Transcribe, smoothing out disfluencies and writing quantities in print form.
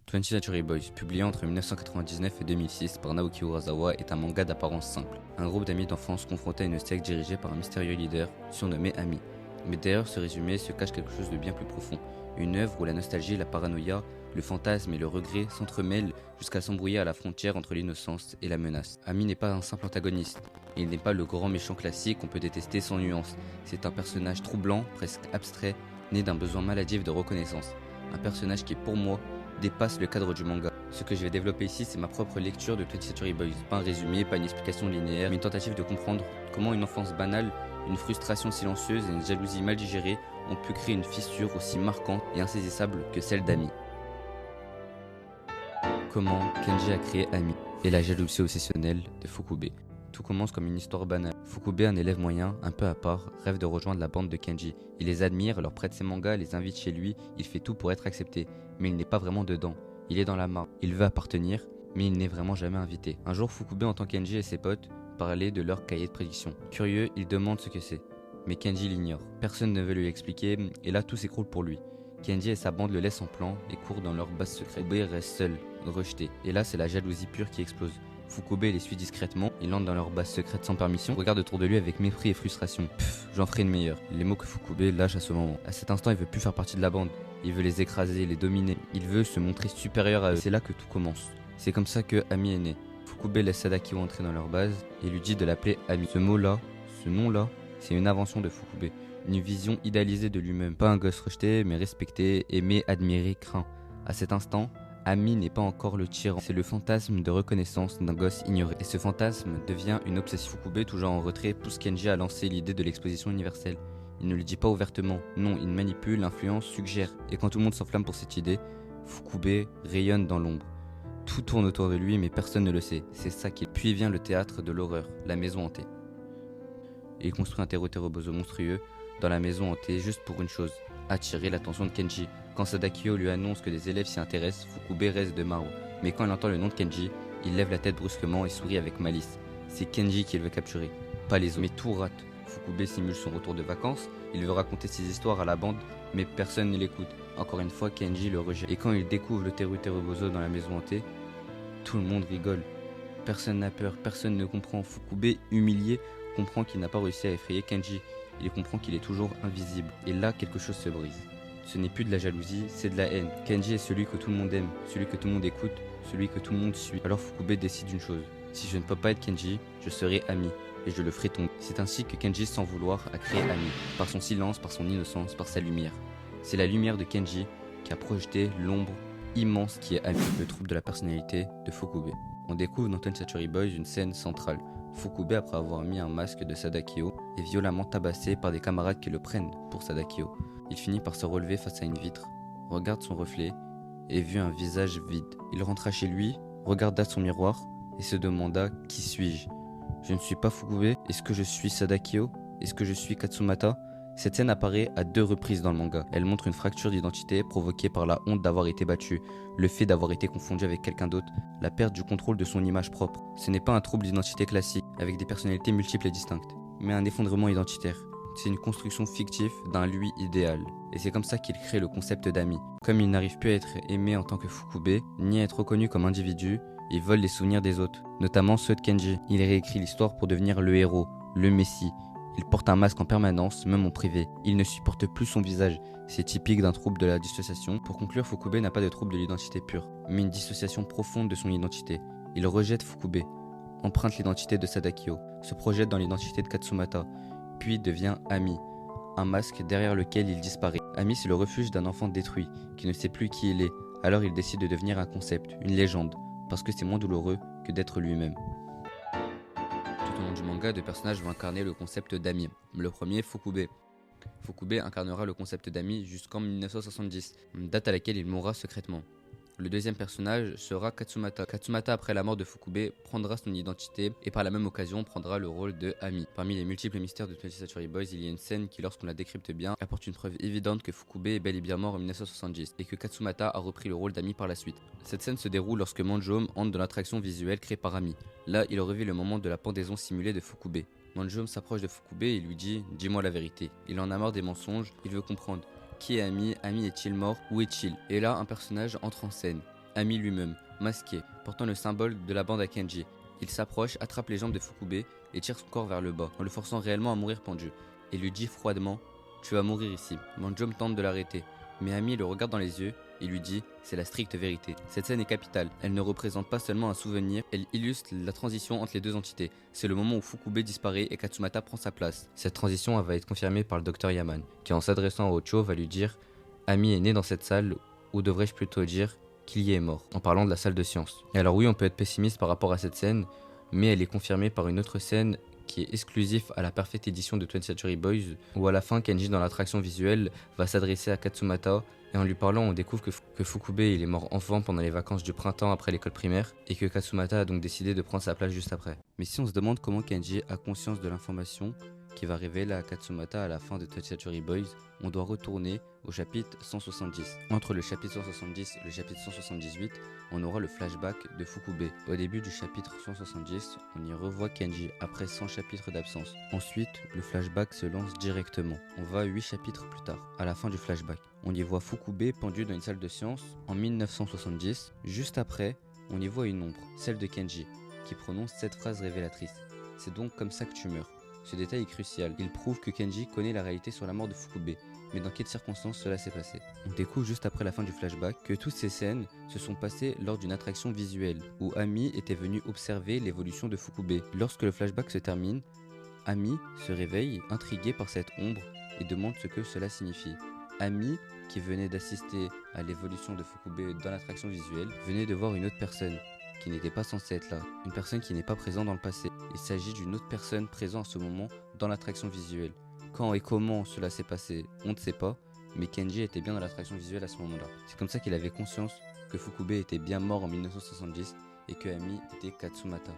20th Century Boys, publié entre 1999 et 2006 par Naoki Urasawa, est un manga d'apparence simple. Un groupe d'amis d'enfance confronté à une secte dirigée par un mystérieux leader surnommé Ami. Mais derrière ce résumé se cache quelque chose de bien plus profond. Une œuvre où la nostalgie, la paranoïa, le fantasme et le regret s'entremêlent jusqu'à s'embrouiller à la frontière entre l'innocence et la menace. Ami n'est pas un simple antagoniste. Il n'est pas le grand méchant classique qu'on peut détester sans nuance. C'est un personnage troublant, presque abstrait, né d'un besoin maladif de reconnaissance. Un personnage qui, pour moi, dépasse le cadre du manga. Ce que je vais développer ici, c'est ma propre lecture de 20th Century Boys. Pas un résumé, pas une explication linéaire, mais une tentative de comprendre comment une enfance banale, une frustration silencieuse et une jalousie mal digérée ont pu créer une fissure aussi marquante et insaisissable que celle d'Ami. Comment Kenji a créé Ami et la jalousie obsessionnelle de Fukube. Tout commence comme une histoire banale. Fukube, un élève moyen, un peu à part, rêve de rejoindre la bande de Kenji. Il les admire, leur prête ses mangas, les invite chez lui, il fait tout pour être accepté. Mais il n'est pas vraiment dedans. Il est dans la marque. Il veut appartenir, mais il n'est vraiment jamais invité. Un jour, Fukube entend Kenji et ses potes parler de leur cahier de prédiction. Curieux, il demande ce que c'est. Mais Kenji l'ignore. Personne ne veut lui expliquer, et là tout s'écroule pour lui. Kenji et sa bande le laissent en plan et courent dans leur base secrète. Fukube reste seul, rejeté. Et là, c'est la jalousie pure qui explose. Fukube les suit discrètement, il entre dans leur base secrète sans permission, regarde autour de lui avec mépris et frustration. Pfff, j'en ferai une meilleure. Les mots que Fukube lâche à ce moment. À cet instant, il veut plus faire partie de la bande. Il veut les écraser, les dominer. Il veut se montrer supérieur à eux. C'est là que tout commence. C'est comme ça que Ami est né. Fukube laisse Sadakio entrer dans leur base et lui dit de l'appeler Ami. Ce mot-là, ce nom-là, c'est une invention de Fukube. Une vision idéalisée de lui-même. Pas un gosse rejeté, mais respecté, aimé, admiré, craint. À cet instant, Ami n'est pas encore le tyran, c'est le fantasme de reconnaissance d'un gosse ignoré. Et ce fantasme devient une obsession. Fukube, toujours en retrait, pousse Kenji à lancer l'idée de l'exposition universelle. Il ne le dit pas ouvertement, non, il manipule, influence, suggère. Et quand tout le monde s'enflamme pour cette idée, Fukube rayonne dans l'ombre. Tout tourne autour de lui, mais personne ne le sait. C'est ça qu'il. Puis vient le théâtre de l'horreur, la maison hantée. Et il construit un Teruterobozo monstrueux dans la maison hantée juste pour une chose, attirer l'attention de Kenji. Quand Sadakio lui annonce que des élèves s'y intéressent, Fukube reste de marbre. Mais quand il entend le nom de Kenji, il lève la tête brusquement et sourit avec malice. C'est Kenji qu'il veut capturer, pas les autres. Mais tout rate. Fukube simule son retour de vacances, il veut raconter ses histoires à la bande, mais personne ne l'écoute. Encore une fois, Kenji le rejette. Et quand il découvre le Teruterobozo dans la maison hantée, tout le monde rigole. Personne n'a peur, personne ne comprend. Fukube, humilié, comprend qu'il n'a pas réussi à effrayer Kenji. Il comprend qu'il est toujours invisible. Et là, quelque chose se brise. Ce n'est plus de la jalousie, c'est de la haine. Kenji est celui que tout le monde aime, celui que tout le monde écoute, celui que tout le monde suit. Alors Fukube décide une chose. Si je ne peux pas être Kenji, je serai Ami. Et je le ferai tomber. C'est ainsi que Kenji, sans vouloir, a créé Ami. Par son silence, par son innocence, par sa lumière. C'est la lumière de Kenji qui a projeté l'ombre immense qui est Ami, le trouble de la personnalité de Fukube. On découvre dans 20th Century Boys une scène centrale. Fukube, après avoir mis un masque de Sadakio, est violemment tabassé par des camarades qui le prennent pour Sadakio. Il finit par se relever face à une vitre, regarde son reflet et vit un visage vide. Il rentra chez lui, regarda son miroir et se demanda « Qui suis-je » Je ne suis pas Fukube. Est-ce que je suis Sadakio? Est-ce que je suis Katsumata? Cette scène apparaît à 2 reprises dans le manga. Elle montre une fracture d'identité provoquée par la honte d'avoir été battu, le fait d'avoir été confondu avec quelqu'un d'autre, la perte du contrôle de son image propre. Ce n'est pas un trouble d'identité classique, avec des personnalités multiples et distinctes, mais un effondrement identitaire. C'est une construction fictive d'un lui idéal. Et c'est comme ça qu'il crée le concept d'ami. Comme il n'arrive plus à être aimé en tant que Fukube, ni à être reconnu comme individu, il vole les souvenirs des autres, notamment ceux de Kenji. Il réécrit l'histoire pour devenir le héros, le messie. Il porte un masque en permanence, même en privé. Il ne supporte plus son visage. C'est typique d'un trouble de la dissociation. Pour conclure, Fukube n'a pas de trouble de l'identité pure, mais une dissociation profonde de son identité. Il rejette Fukube, emprunte l'identité de Sadakio, se projette dans l'identité de Katsumata, puis devient Ami, un masque derrière lequel il disparaît. Ami, c'est le refuge d'un enfant détruit, qui ne sait plus qui il est. Alors il décide de devenir un concept, une légende, parce que c'est moins douloureux que d'être lui-même. Tout au long du manga, 2 personnages vont incarner le concept d'ami. Le premier, Fukube. Fukube incarnera le concept d'ami jusqu'en 1970, date à laquelle il mourra secrètement. Le deuxième personnage sera Katsumata. Katsumata, après la mort de Fukube, prendra son identité et par la même occasion prendra le rôle de Ami. Parmi les multiples mystères de 20th Century Boys, il y a une scène qui, lorsqu'on la décrypte bien, apporte une preuve évidente que Fukube est bel et bien mort en 1970 et que Katsumata a repris le rôle d'Ami par la suite. Cette scène se déroule lorsque Manjom entre dans l'attraction visuelle créée par Ami. Là, il revit le moment de la pendaison simulée de Fukube. Manjom s'approche de Fukube et lui dit « Dis-moi la vérité ». Il en a marre des mensonges, il veut comprendre. Qui est Ami? Ami est-il mort? Où est-il? Et là, un personnage entre en scène. Ami lui-même, masqué, portant le symbole de la bande à Kenji. Il s'approche, attrape les jambes de Fukube et tire son corps vers le bas, en le forçant réellement à mourir pendu. Et lui dit froidement « Tu vas mourir ici ». Manjom tente de l'arrêter, mais Ami le regarde dans les yeux et lui dit « C'est la stricte vérité ». Cette scène est capitale, elle ne représente pas seulement un souvenir, elle illustre la transition entre les deux entités. C'est le moment où Fukube disparaît et Katsumata prend sa place. Cette transition va être confirmée par le docteur Yaman, qui en s'adressant à Ocho va lui dire « Ami est né dans cette salle, ou devrais-je plutôt dire qu'il y est mort », en parlant de la salle de science. Et alors oui, on peut être pessimiste par rapport à cette scène, mais elle est confirmée par une autre scène qui est exclusif à la parfaite édition de 20th Century Boys, où à la fin Kenji dans l'attraction visuelle va s'adresser à Katsumata et en lui parlant on découvre que Fukube il est mort enfant pendant les vacances du printemps après l'école primaire et que Katsumata a donc décidé de prendre sa place juste après. Mais si on se demande comment Kenji a conscience de l'information qui va révéler à Katsumata à la fin de 20th Century Boys, on doit retourner au chapitre 170. Entre le chapitre 170 et le chapitre 178, on aura le flashback de Fukube. Au début du chapitre 170, on y revoit Kenji après 100 chapitres d'absence. Ensuite, le flashback se lance directement. On va 8 chapitres plus tard, à la fin du flashback. On y voit Fukube pendu dans une salle de sciences en 1970. Juste après, on y voit une ombre, celle de Kenji, qui prononce cette phrase révélatrice. C'est donc comme ça que tu meurs. Ce détail est crucial, il prouve que Kenji connaît la réalité sur la mort de Fukube, mais dans quelles circonstances cela s'est passé. On découvre juste après la fin du flashback que toutes ces scènes se sont passées lors d'une attraction visuelle, où Ami était venu observer l'évolution de Fukube. Lorsque le flashback se termine, Ami se réveille, intrigué par cette ombre, et demande ce que cela signifie. Ami, qui venait d'assister à l'évolution de Fukube dans l'attraction visuelle, venait de voir une autre personne, qui n'était pas censée être là, une personne qui n'est pas présente dans le passé. Il s'agit d'une autre personne présente à ce moment dans l'attraction visuelle. Quand et comment cela s'est passé, on ne sait pas, mais Kenji était bien dans l'attraction visuelle à ce moment-là. C'est comme ça qu'il avait conscience que Fukube était bien mort en 1970 et que Ami était Katsumata.